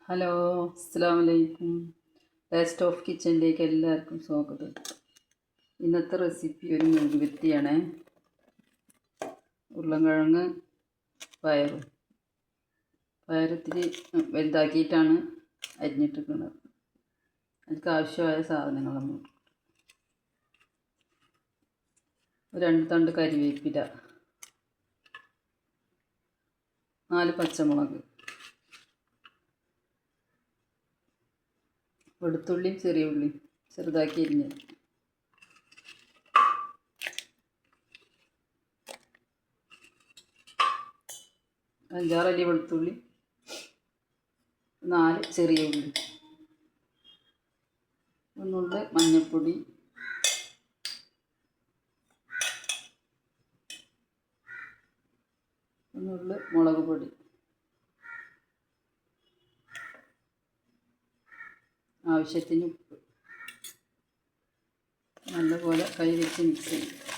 Hello, അസ്സലാമു അലൈക്കും. Taste of കിച്ചണിലേക്ക് എല്ലാവർക്കും സ്വാഗതം. ഇന്നത്തെ റെസിപ്പി ഒരു മെഴുകുവരട്ടിയാണ്. ഉരുളൻകിഴങ്ങ് പയറിത്തിരി വലുതാക്കിയിട്ടാണ് അരിഞ്ഞിട്ടിരിക്കുന്നത്. അതിലേക്ക് ആവശ്യമായ സാധനങ്ങൾ നമ്മൾ 2 തണ്ട് കരിവേപ്പില, 4 പച്ചമുളക്, വെളുത്തുള്ളിയും ചെറിയ ഉള്ളിയും ചെറുതാക്കി അരിഞ്ഞത്, അഞ്ചാറല്ലി വെളുത്തുള്ളി, 4 ചെറിയ ഉള്ളി, ഒന്നുള്ളി മഞ്ഞൾപ്പൊടി, ഒന്നുള്ളി മുളക് പൊടി, ആവശ്യത്തിന് ഉപ്പ്. നല്ലപോലെ കൈ വെച്ച് മിക്സ് ചെയ്യും.